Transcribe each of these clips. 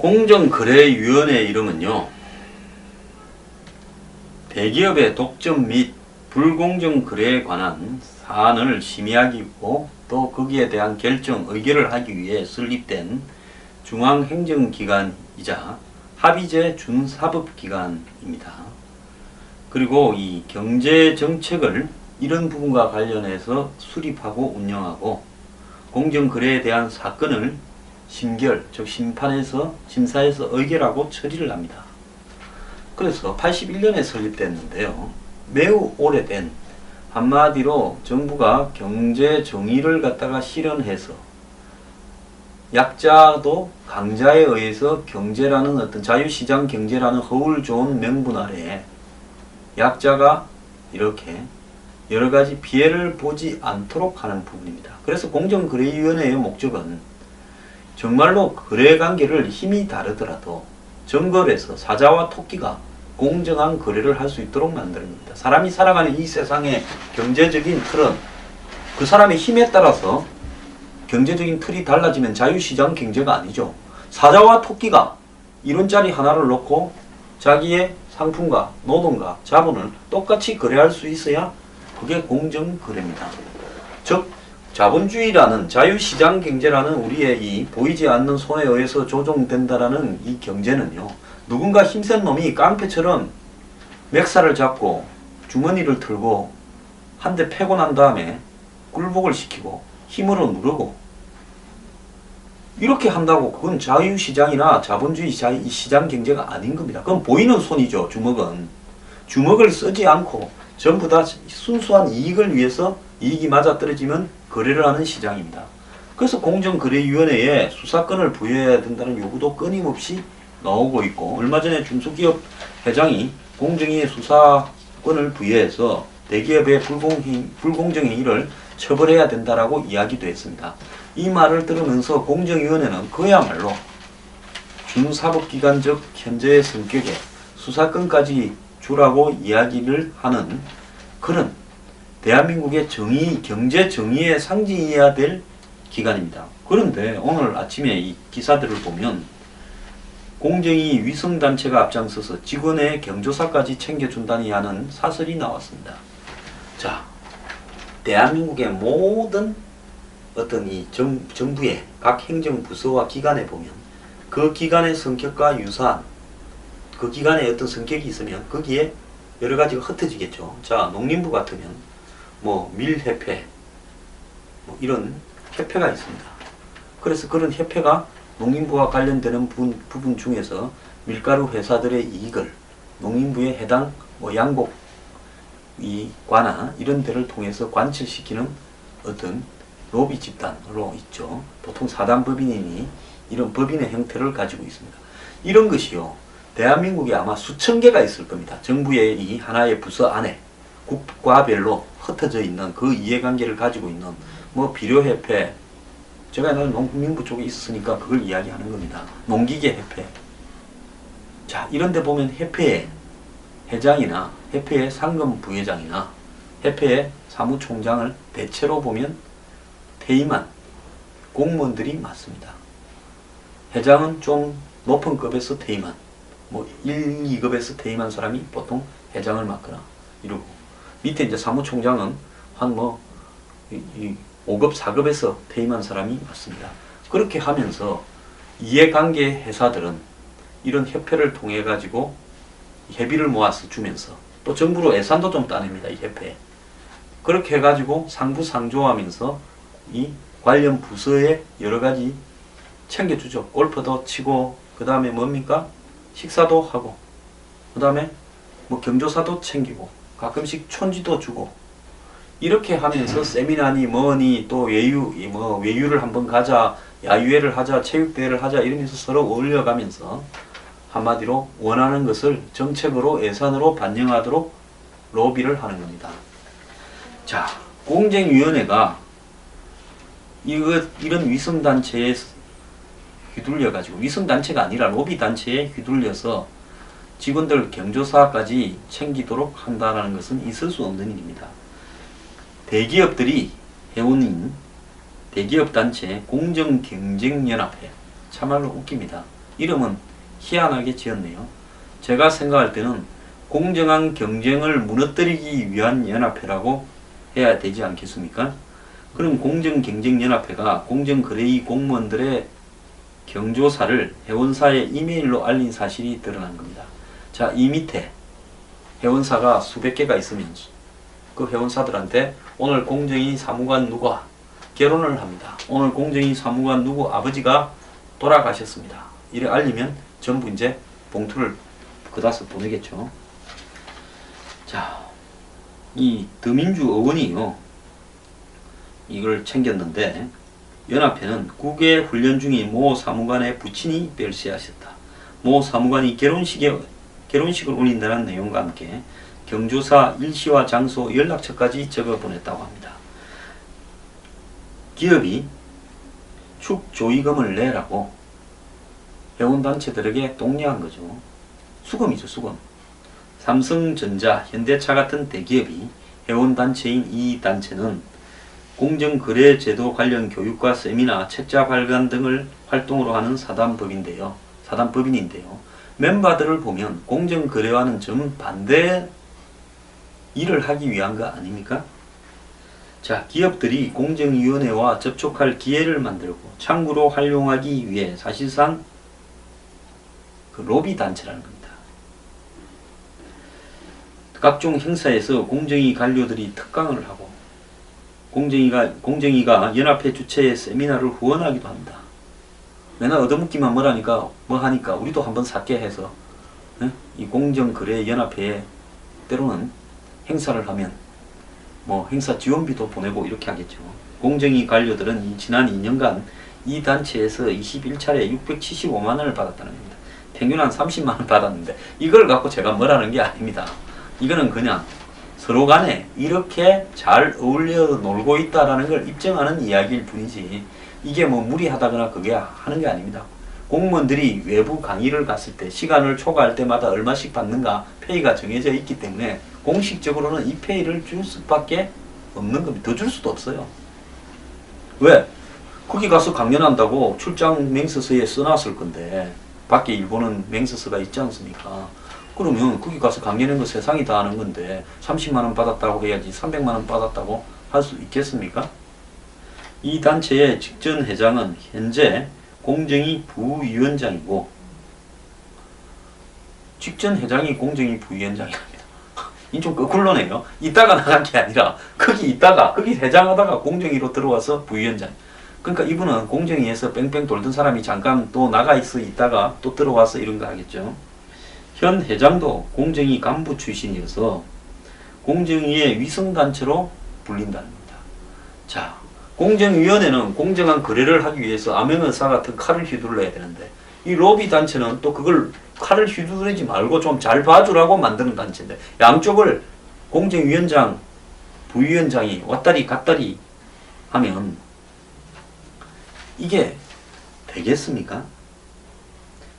공정거래위원회 이름은요, 대기업의 독점 및 불공정 거래에 관한 사안을 심의하기고 또 거기에 대한 결정, 의결을 하기 위해 설립된 중앙행정기관이자 합의제 준사법기관입니다. 그리고 이 경제정책을 이런 부분과 관련해서 수립하고 운영하고 공정거래에 대한 사건을 심결, 즉 심사에서 의결하고 처리를 합니다. 그래서 81년에 설립됐는데요. 매우 오래된, 한마디로 정부가 경제 정의를 갖다가 실현해서 약자도 강자에 의해서 경제라는 어떤 자유시장 경제라는 허울 좋은 명분 아래에 약자가 이렇게 여러가지 피해를 보지 않도록 하는 부분입니다. 그래서 공정거래위원회의 목적은 정말로 거래관계를 힘이 다르더라도 정거래에서 사자와 토끼가 공정한 거래를 할 수 있도록 만드는 겁니다. 사람이 살아가는 이 세상의 경제적인 틀은 그 사람의 힘에 따라서 경제적인 틀이 달라지면 자유시장 경제가 아니죠. 사자와 토끼가 이론짜리 하나를 놓고 자기의 상품과 노동과 자본을 똑같이 거래할 수 있어야 그게 공정거래입니다. 즉 자본주의라는 자유시장 경제라는 우리의 이 보이지 않는 손에 의해서 조종된다라는 이 경제는요, 누군가 힘센 놈이 깡패처럼 맥살을 잡고 주머니를 털고 한 대 패고 난 다음에 굴복을 시키고 힘으로 누르고 이렇게 한다고 그건 자유시장이나 자본주의 시장 경제가 아닌 겁니다. 그건 보이는 손이죠. 주먹은. 주먹을 쓰지 않고 전부 다 순수한 이익을 위해서 이익이 맞아떨어지면 거래를 하는 시장입니다. 그래서 공정거래위원회에 수사권을 부여해야 된다는 요구도 끊임없이 나오고 있고, 얼마 전에 중소기업 회장이 공정위에 수사권을 부여해서 대기업의 불공정행위를 처벌해야 된다라고 이야기도 했습니다. 이 말을 들으면서 공정위원회는 그야말로 준사법기관적 현재의 성격에 수사권까지 주라고 이야기를 하는 그런 대한민국의 정의, 경제 정의의 상징이어야 될 기관입니다. 그런데 오늘 아침에 이 기사들을 보면 공정위 위성단체가 앞장서서 직원의 경조사까지 챙겨준다니 하는 사설이 나왔습니다. 자, 대한민국의 모든 어떤 이 정부의 각 행정부서와 기관에 보면 그 기관의 성격과 유사한 그 기관에 어떤 성격이 있으면 거기에 여러 가지가 흩어지겠죠. 자, 농림부 같으면 뭐 밀협회 뭐 이런 협회가 있습니다. 그래서 그런 협회가 농림부와 관련되는 부분 중에서 밀가루 회사들의 이익을 농림부에 해당 뭐 양곡 이 관아 이런 데를 통해서 관철시키는 어떤 로비 집단으로 있죠. 보통 사단법인이니 이런 법인의 형태를 가지고 있습니다. 이런 것이요, 대한민국에 아마 수천 개가 있을 겁니다. 정부의 이 하나의 부서 안에 국가별로 흩어져 있는 그 이해관계를 가지고 있는 뭐 비료협회, 제가 옛날에 농민부 쪽에 있었으니까 그걸 이야기하는 겁니다. 농기계협회. 자, 이런 데 보면 협회의 회장이나 협회의 상금 부회장이나 협회의 사무총장을 대체로 보면 퇴임한 공무원들이 많습니다. 회장은 좀 높은 급에서 퇴임한, 뭐 1, 2급에서 퇴임한 사람이 보통 회장을 맡거나 이러고, 밑에 이제 사무총장은 한 뭐 5급, 4급에서 퇴임한 사람이 많습니다. 그렇게 하면서 이해관계 회사들은 이런 협회를 통해 가지고 회비를 모아서 주면서 또 정부로 예산도 좀 따냅니다. 이 협회에. 그렇게 해가지고 상부상조하면서 이 관련 부서에 여러 가지 챙겨주죠. 골프도 치고, 그 다음에 뭡니까? 식사도 하고, 그 다음에 뭐 경조사도 챙기고, 가끔씩 촌지도 주고, 이렇게 하면서 세미나니 뭐니 또 외유를 한번 가자, 야유회를 하자, 체육대회를 하자 이러면서 서로 어울려가면서 한마디로 원하는 것을 정책으로 예산으로 반영하도록 로비를 하는 겁니다. 자, 공정위원회가 이런 위성단체에 휘둘려가지고, 위성단체가 아니라 로비단체에 휘둘려서 직원들 경조사까지 챙기도록 한다는 것은 있을 수 없는 일입니다. 대기업들이 해오는 대기업단체 공정경쟁연합회, 참말로 웃깁니다. 이름은 희한하게 지었네요. 제가 생각할 때는 공정한 경쟁을 무너뜨리기 위한 연합회라고 해야 되지 않겠습니까? 그럼 공정경쟁연합회가 공정거래위 공무원들의 경조사를 회원사에 이메일로 알린 사실이 드러난 겁니다. 자, 이 밑에 회원사가 수백 개가 있으면 그 회원사들한테 오늘 공정위 사무관 누가 결혼을 합니다. 오늘 공정위 사무관 누구 아버지가 돌아가셨습니다. 이래 알리면 전부 이제 봉투를 그다서 보내겠죠. 자, 이 더민주 의원이요, 이걸 챙겼는데 연합회는 국외 훈련 중인 모 사무관의 부친이 별세하셨다. 모 사무관이 결혼식을 올린다는 내용과 함께 경조사 일시와 장소 연락처까지 적어 보냈다고 합니다. 기업이 축조의금을 내라고 회원단체들에게 독려한 거죠. 수금이죠, 수금. 삼성전자, 현대차 같은 대기업이 회원단체인 이 단체는 공정거래제도 관련 교육과 세미나, 책자 발간 등을 활동으로 하는 사단법인인데요. 멤버들을 보면 공정거래와는 정반대 일을 하기 위한 거 아닙니까? 자, 기업들이 공정위원회와 접촉할 기회를 만들고 창구로 활용하기 위해 사실상 그 로비 단체라는 겁니다. 각종 행사에서 공정위 관료들이 특강을 하고 공정위가 연합회 주최의 세미나를 후원하기도 합니다. 맨날 얻어먹기만 뭐 하니까 우리도 한번 샀게 해서 이 공정거래연합회에 때로는 행사를 하면 뭐 행사 지원비도 보내고 이렇게 하겠죠. 공정위 관료들은 지난 2년간 이 단체에서 21차례 675만 원을 받았다는 겁니다. 평균 한 30만 원 받았는데 이걸 갖고 제가 뭐라는 게 아닙니다. 이거는 그냥 서로 간에 이렇게 잘 어울려 놀고 있다라는 걸 입증하는 이야기일 뿐이지, 이게 뭐 무리하다거나 그게 하는 게 아닙니다. 공무원들이 외부 강의를 갔을 때 시간을 초과할 때마다 얼마씩 받는가 페이가 정해져 있기 때문에 공식적으로는 이 페이를 줄 수밖에 없는 겁니다. 더 줄 수도 없어요. 왜? 거기 가서 강연한다고 출장 맹서서에 써놨을 건데 밖에 일본은 맹서서가 있지 않습니까? 그러면 거기 가서 강연한 거 세상이 다 아는 건데 30만 원 받았다고 해야지 300만 원 받았다고 할 수 있겠습니까? 이 단체의 직전 회장은 현재 공정위 부위원장이고, 직전 회장이 공정위 부위원장이랍니다. 이 좀 거꾸로네요. 있다가 나간 게 아니라 거기 회장하다가 공정위로 들어와서 부위원장. 그러니까 이분은 공정위에서 뺑뺑 돌던 사람이 잠깐 또 나가 있다가 또 들어와서 이런 거 하겠죠. 현 회장도 공정위 간부 출신이어서 공정위의 위성단체로 불린다는 겁니다. 자, 공정위원회는 공정한 거래를 하기 위해서 암행어사 같은 칼을 휘둘러야 되는데 이 로비 단체는 또 그걸 칼을 휘두르지 말고 좀 잘 봐주라고 만드는 단체인데 양쪽을 공정위원장, 부위원장이 왔다리 갔다리 하면 이게 되겠습니까?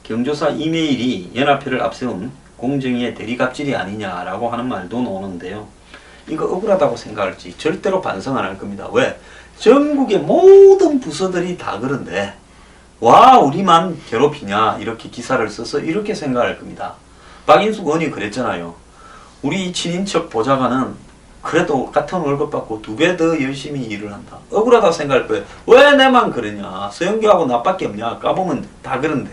경조사 이메일이 연합회를 앞세운 공정위의 대리갑질이 아니냐라고 하는 말도 나오는데요. 이거 억울하다고 생각할지 절대로 반성 안 할 겁니다. 왜? 전국의 모든 부서들이 다 그런데 와 우리만 괴롭히냐 이렇게 기사를 써서 이렇게 생각할 겁니다. 박인숙 의원이 그랬잖아요. 우리 친인척 보좌관은 그래도 같은 월급 받고 2배 더 열심히 일을 한다. 억울하다고 생각할 거예요. 왜 내만 그러냐. 서영교하고 나밖에 없냐. 까보면 다 그런데.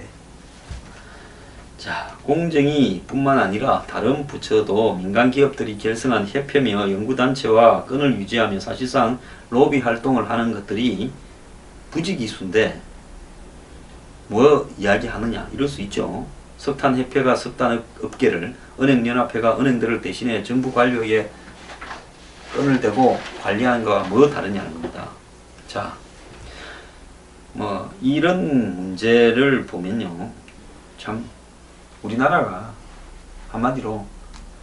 자, 공정위 뿐만 아니라 다른 부처도 민간 기업들이 결성한 협회며 연구단체와 끈을 유지하며 사실상 로비 활동을 하는 것들이 부지기수인데 뭐 이야기하느냐 이럴 수 있죠. 석탄협회가 석탄업계를, 은행연합회가 은행들을 대신해 정부 관료에 끈을 대고 관리하는 거와 뭐 다르냐는 겁니다. 자, 뭐 이런 문제를 보면요, 참 우리나라가 한마디로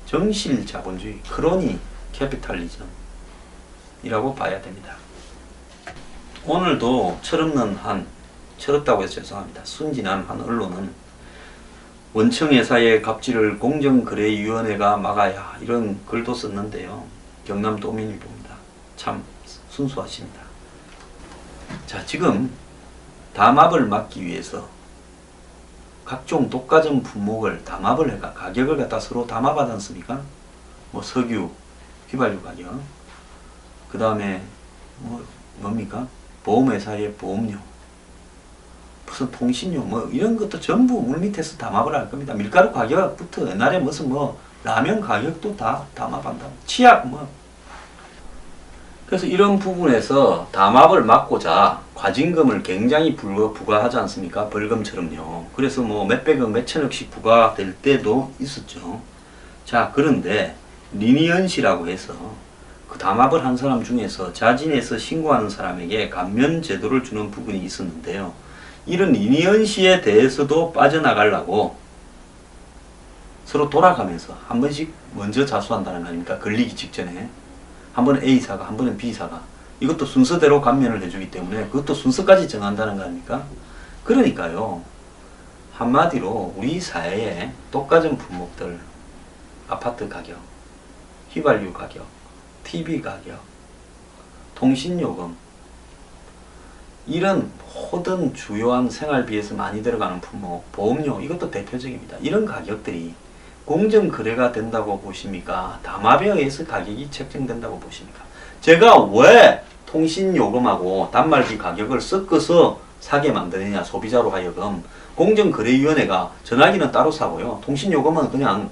정실 자본주의, 크로니 캐피탈리즘이라고 봐야 됩니다. 오늘도 철없다고 해서 죄송합니다. 순진한 한 언론은 원청회사의 갑질을 공정거래위원회가 막아야 이런 글도 썼는데요. 경남도민일보입니다. 참 순수하십니다. 자, 지금 담합을 막기 위해서 각종 독과점 품목을 담합을 해가 가격을 갖다 서로 담합하지 않습니까? 뭐 석유, 휘발유 가격, 그 다음에 뭡니까? 보험회사의 보험료, 무슨 통신료 뭐 이런 것도 전부 물밑에서 담합을 할 겁니다. 밀가루 가격부터 옛날에 무슨 라면 가격도 다 담합한다. 치약 그래서 이런 부분에서 담합을 막고자 과징금을 굉장히 부과하지 않습니까? 벌금처럼요. 그래서 몇백억, 몇천억씩 부과될 때도 있었죠. 자, 그런데 리니언시라고 해서 그 담합을 한 사람 중에서 자진해서 신고하는 사람에게 감면 제도를 주는 부분이 있었는데요. 이런 리니언시에 대해서도 빠져나가려고 서로 돌아가면서 한 번씩 먼저 자수한다는 거 아닙니까? 걸리기 직전에. 한 번은 A사가, 한 번은 B사가. 이것도 순서대로 감면을 해주기 때문에 그것도 순서까지 정한다는 거 아닙니까? 그러니까요. 한마디로 우리 사회에 독과점 품목들, 아파트 가격, 휘발유 가격, TV 가격, 통신요금, 이런 모든 주요한 생활비에서 많이 들어가는 품목, 보험료, 이것도 대표적입니다. 이런 가격들이 공정거래가 된다고 보십니까? 담합에 의해서 가격이 책정된다고 보십니까? 제가 왜 통신요금하고 단말기 가격을 섞어서 사게 만드느냐, 소비자로 하여금. 공정거래위원회가 전화기는 따로 사고요. 통신요금은 그냥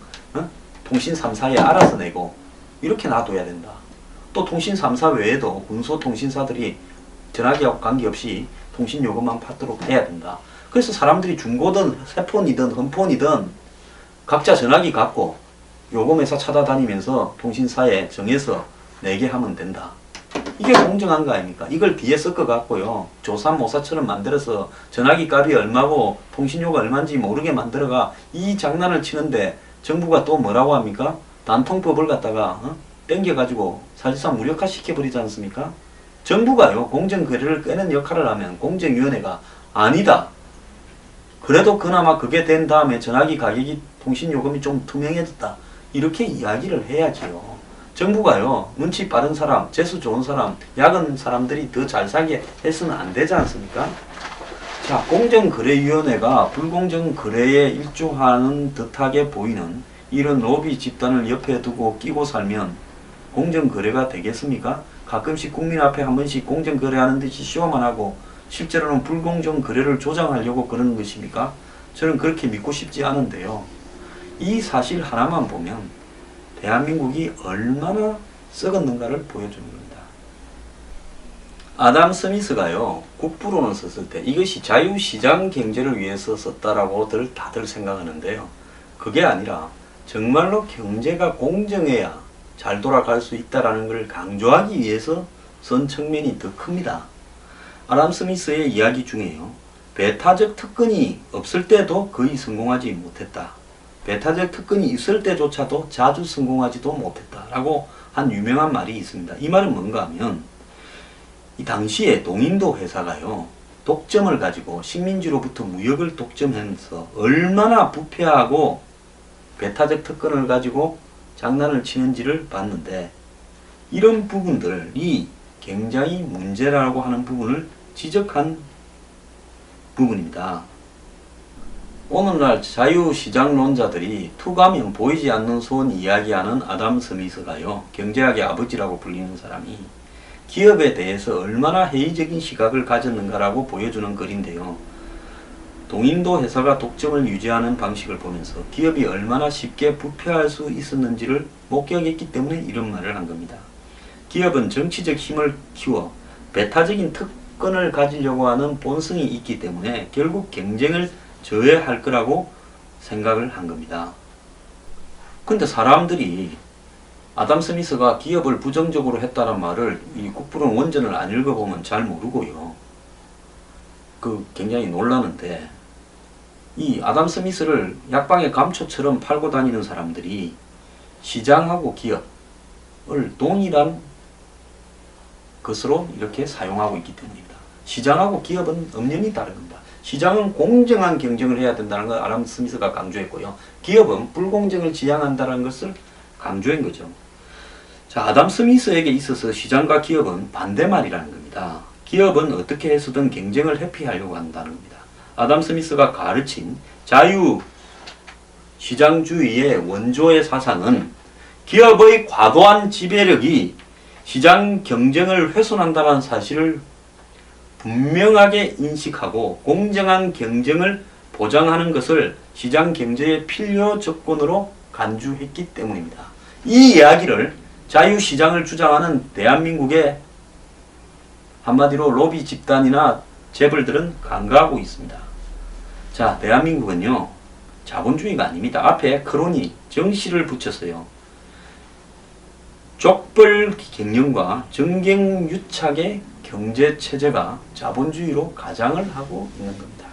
통신 3사에 알아서 내고 이렇게 놔둬야 된다. 또 통신 3사 외에도 군소통신사들이 전화기하고 관계없이 통신요금만 받도록 해야 된다. 그래서 사람들이 중고든 새폰이든 흠폰이든 각자 전화기 갖고 요금회사 찾아다니면서 통신사에 정해서 내게 하면 된다. 이게 공정한 거 아닙니까? 이걸 비에 섞어 갖고요. 조삼모사처럼 만들어서 전화기 값이 얼마고 통신료가 얼마인지 모르게 만들어가 이 장난을 치는데 정부가 또 뭐라고 합니까? 단통법을 갖다가 땡겨가지고 사실상 무력화 시켜버리지 않습니까? 정부가요. 공정거래를 끄는 역할을 하면 공정위원회가 아니다. 그래도 그나마 그게 된 다음에 전화기 가격이 통신요금이 좀 투명해졌다. 이렇게 이야기를 해야지요. 정부가요. 눈치 빠른 사람, 재수 좋은 사람, 야근 사람들이 더 잘 사게 해서는 안 되지 않습니까? 자, 공정거래위원회가 불공정 거래에 일조하는 듯하게 보이는 이런 로비 집단을 옆에 두고 끼고 살면 공정거래가 되겠습니까? 가끔씩 국민 앞에 한 번씩 공정거래하는 듯이 쇼만 하고 실제로는 불공정 거래를 조장하려고 그러는 것입니까? 저는 그렇게 믿고 싶지 않은데요. 이 사실 하나만 보면 대한민국이 얼마나 썩었는가를 보여주는 겁니다. 아담 스미스가요. 국부론을 썼을 때 이것이 자유시장 경제를 위해서 썼다라고들 다들 생각하는데요. 그게 아니라 정말로 경제가 공정해야 잘 돌아갈 수 있다는 것을 강조하기 위해서 쓴 측면이 더 큽니다. 아담 스미스의 이야기 중에요. 배타적 특권이 없을 때도 거의 성공하지 못했다. 배타적 특권이 있을 때조차도 자주 성공하지도 못했다라고 한 유명한 말이 있습니다. 이 말은 뭔가 하면 이 당시에 동인도 회사가요. 독점을 가지고 식민지로부터 무역을 독점하면서 얼마나 부패하고 배타적 특권을 가지고 장난을 치는지를 봤는데 이런 부분들이 굉장히 문제라고 하는 부분을 지적한 부분입니다. 오늘날 자유시장론자들이 투가면 보이지 않는 손 이야기하는 아담 스미스가요. 경제학의 아버지라고 불리는 사람이 기업에 대해서 얼마나 회의적인 시각을 가졌는가라고 보여주는 글인데요. 동인도 회사가 독점을 유지하는 방식을 보면서 기업이 얼마나 쉽게 부패할 수 있었는지를 목격했기 때문에 이런 말을 한 겁니다. 기업은 정치적 힘을 키워 배타적인 특권을 가지려고 하는 본성이 있기 때문에 결국 경쟁을 저해할 거라고 생각을 한 겁니다. 근데 사람들이 아담 스미스가 기업을 부정적으로 했다는 말을 이 국부론 원전을 안 읽어보면 잘 모르고요. 굉장히 놀라는데 이 아담 스미스를 약방의 감초처럼 팔고 다니는 사람들이 시장하고 기업을 동일한 것으로 이렇게 사용하고 있기 때문입니다. 시장하고 기업은 엄연히 다른 겁니다. 시장은 공정한 경쟁을 해야 된다는 걸 아담 스미스가 강조했고요. 기업은 불공정을 지향한다는 것을 강조한 거죠. 자, 아담 스미스에게 있어서 시장과 기업은 반대말이라는 겁니다. 기업은 어떻게 해서든 경쟁을 회피하려고 한다는 겁니다. 아담 스미스가 가르친 자유시장주의의 원조의 사상은 기업의 과도한 지배력이 시장 경쟁을 훼손한다는 사실을 분명하게 인식하고 공정한 경쟁을 보장하는 것을 시장 경제의 필요 조건으로 간주했기 때문입니다. 이 이야기를 자유시장을 주장하는 대한민국의 한마디로 로비 집단이나 재벌들은 간과하고 있습니다. 자, 대한민국은요, 자본주의가 아닙니다. 앞에 크로니, 정시를 붙였어요. 족벌 경영과 정경유착의 경제체제가 자본주의로 가장을 하고 있는 겁니다.